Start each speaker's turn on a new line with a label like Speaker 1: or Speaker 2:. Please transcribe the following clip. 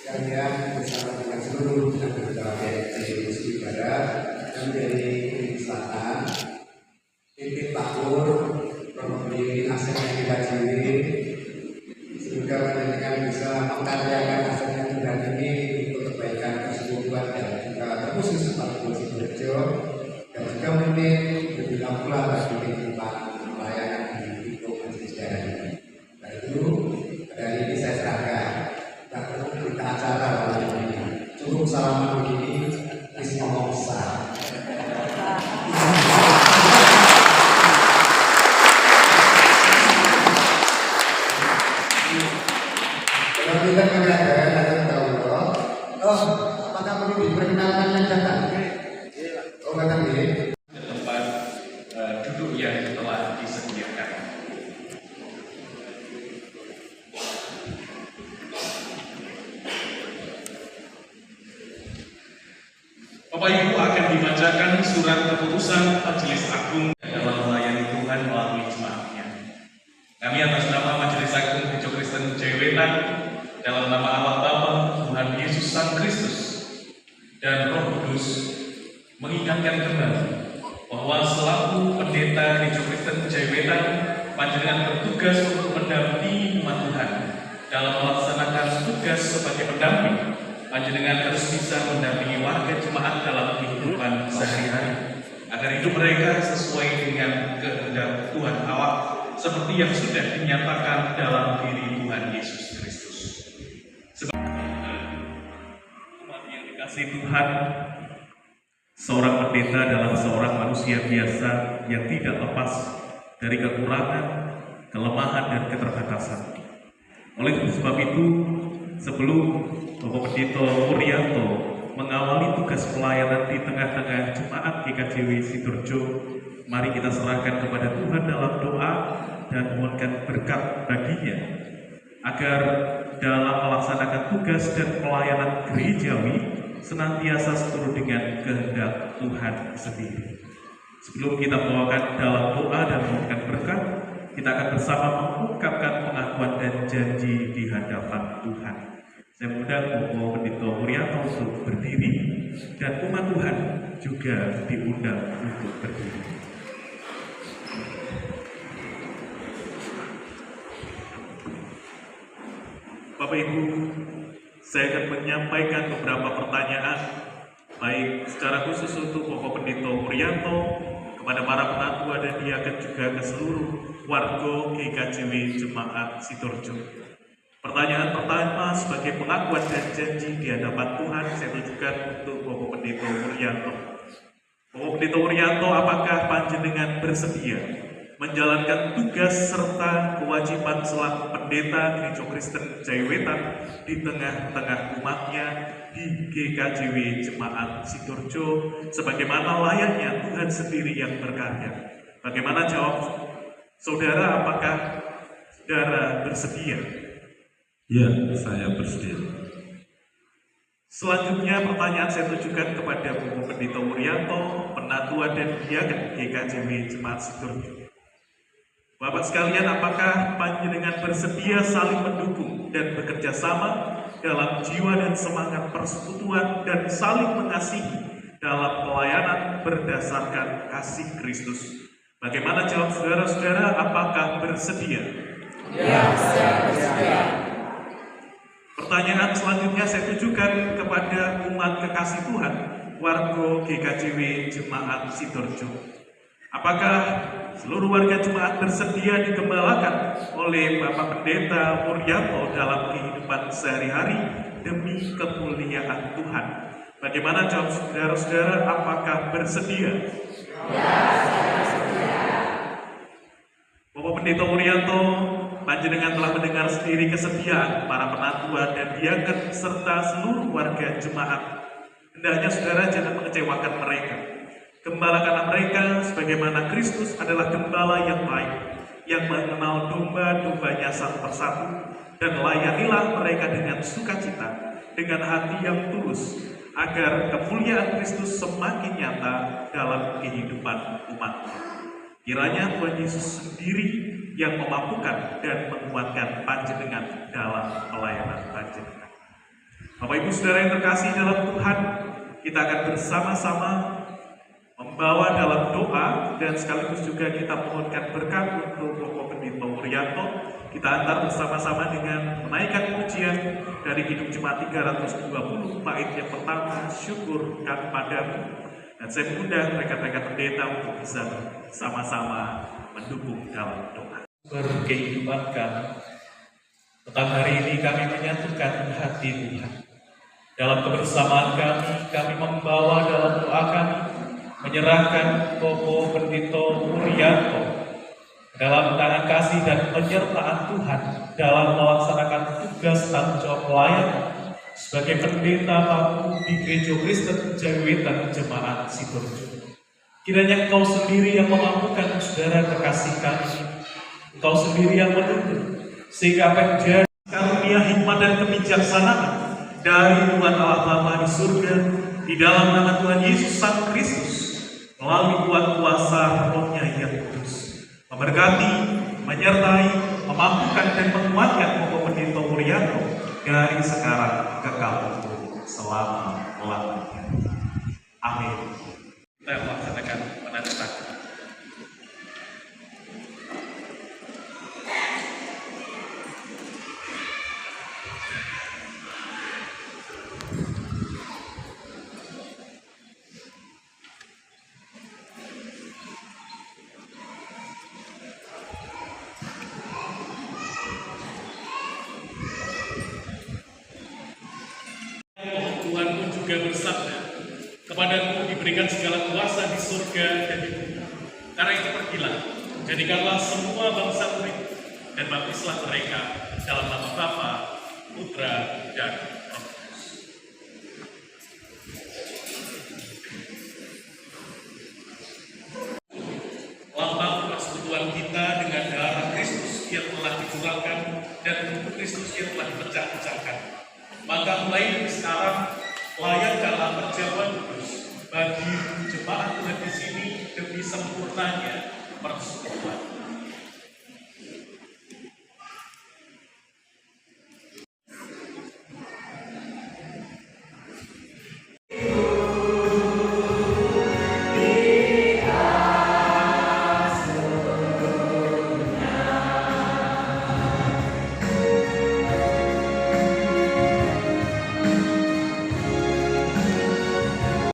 Speaker 1: sekalian bersama dengan seluruh anggota PRT Musi Barat dan dari Selatan, titik Takur, provinsi aset yang kita ciri, sehingga panjenengan bisa mengkaryakan aset yang kita ini untuk kebaikan keseluruhan dan juga terkhusus Pak Sidoarjo dan juga mungkin lebih pula bagi kehidupan pelayanan di Piko Majelis Daerah ini. Nah itu dari ini saya serahkan. Tak perlu kita acara ini. Cukup salaman begini, isi ngomong besar. Kalau kita mengatakan ada tahu apakah perlu diperkenalkan yang datang? Oh datang ini.
Speaker 2: Tempat duduk yang telah disediakan. Bapak Ibu akan dibacakan surat keputusan Majelis Agung dalam melayani Tuhan melalui jemaatnya. Kami atas nama Majelis Agung Gereja Kristen Jayawetan, dalam nama Allah Bapa, Tuhan Yesus Sang Kristus, dan Roh Kudus, mengingatkan kembali bahwa selaku pendeta Gereja Kristen Jayawetan, panjenengan bertugas untuk mendampingi umat Tuhan dalam melaksanakan tugas sebagai pendamping. Panjenengan harus bisa mendampingi warga jemaat dalam kehidupan sehari-hari agar hidup mereka sesuai dengan kehendak Tuhan Allah seperti yang sudah dinyatakan dalam diri Tuhan Yesus Kristus. Umat yang dikasihi Tuhan, seorang pendeta adalah seorang manusia biasa yang tidak lepas dari kekurangan, kelemahan, dan keterbatasan. Oleh sebab itu, sebelum Bapak Pendeta Wuryanto mengawali tugas pelayanan di tengah-tengah jemaat GKJW Sidoarjo, mari kita serahkan kepada Tuhan dalam doa dan mohonkan berkat baginya agar dalam melaksanakan tugas dan pelayanan gerejawi senantiasa seturut dengan kehendak Tuhan sendiri. Sebelum kita bawakan dalam doa dan mohonkan berkat, kita akan bersama mengungkapkan pengakuan dan janji di hadapan Tuhan. Saya mengundang Bapak Pendeta Wuryanto untuk berdiri dan umat Tuhan juga diundang untuk berdiri. Bapak Ibu, saya akan menyampaikan beberapa pertanyaan, baik secara khusus untuk Bapak Pendeta Wuryanto, kepada para penatua dan diaken juga ke seluruh warga GKJW Jemaat Sidoarjo. Pertanyaan pertama sebagai pengakuan dan janji di hadapan Tuhan saya tujukan untuk Bapak Pendeta Wuryanto. Bapak Pendeta Wuryanto, apakah panjenengan bersedia menjalankan tugas serta kewajiban selaku pendeta Gereja Kristen Jayawetan di tengah-tengah umatnya di GKJW Jemaat Sidoarjo sebagaimana layaknya Tuhan sendiri yang berkarya? Bagaimana jawab saudara? Apakah saudara bersedia?
Speaker 3: Ya, saya bersedia.
Speaker 2: Selanjutnya pertanyaan saya tujukan kepada Bapak Pendeta Wuryanto, penatua dan diaken GKJW Jemaat Sidoarjo. Bapak sekalian, apakah panjenengan bersedia saling mendukung dan bekerja sama dalam jiwa dan semangat persekutuan dan saling mengasihi dalam pelayanan berdasarkan kasih Kristus? Bagaimana jawab saudara-saudara? Apakah bersedia?
Speaker 4: Ya, saya bersedia.
Speaker 2: Pertanyaan selanjutnya saya tujukan kepada umat kekasih Tuhan, warga GKJW Jemaat Sidoarjo. Apakah seluruh warga jemaat bersedia digembalakan oleh Bapak Pendeta Wuryanto dalam kehidupan sehari-hari demi kemuliaan Tuhan? Bagaimana jawab saudara-saudara? Apakah bersedia?
Speaker 4: Ya, saya bersedia.
Speaker 2: Bapak Pendeta Wuryanto, panjenengan telah mendengar sendiri kesediaan para penatua dan diaken serta seluruh warga jemaat. Hendaknya saudara jangan mengecewakan mereka. Gembalakanlah mereka sebagaimana Kristus adalah gembala yang baik, yang mengenal domba-dombanya satu persatu, dan layanilah mereka dengan sukacita, dengan hati yang tulus, agar kemuliaan Kristus semakin nyata dalam kehidupan umat-Nya. Kiranya Tuhan Yesus sendiri yang memampukan dan menguatkan panjenengan dalam pelayanan panjenengan. Bapak Ibu Saudara yang terkasih dalam Tuhan, kita akan bersama-sama membawa dalam doa dan sekaligus juga kita mohonkan berkat untuk Bapak Pendeta Wuryanto. Kita antar bersama-sama dengan menaikkan pujian dari Kidung Jemaat 320 bait yang pertama, syukur kami padamu. Dan saya mengundang rekan-rekan pendeta untuk bisa sama-sama mendukung dalam doa. Berkehidupan kami, tentang hari ini kami menyatukan hati Tuhan. Dalam kebersamaan kami membawa dalam doa kami, menyerahkan Bapak Pendeta Wuryanto dalam tangan kasih dan penyertaan Tuhan dalam melaksanakan tugas tanggung jawab pelayanan sebagai pendeta baru di Gereja Kristen Jawitan Jemaat Sidoarjo. Kiranya Engkau sendiri yang memampukan saudara terkasih kami, Engkau sendiri yang menuntun, sehingga akan menjadi karunia hikmat dan kebijaksanaan dari Tuhan Allah Bapa di surga, di dalam nama Tuhan Yesus Sang Kristus, melalui kuasa Roh-Nya yang kudus, memberkati, menyertai, memampukan dan menguatkan Bapak Pendeta Wuryanto dari sekarang kekal untuk selama-lamanya. Amin. Kita melaksanakan penandatanganan. Tuhan pun juga bersabda, kepadamu diberikan segala kuasa di surga dan di bumi. Karena itu pergilah, jadikanlah semua bangsa murid dan baptislah mereka dalam nama Bapa, Putra, dan Roh Kudus. Lambang persekutuan kita dengan darah Kristus yang telah dicurahkan dan tubuh Kristus yang telah dipecah-pecahkan. Maka mulai sekarang layakkanlah perjamuan kudus bagi jemaat Tuhan di sini demi sempurnanya persekutuan.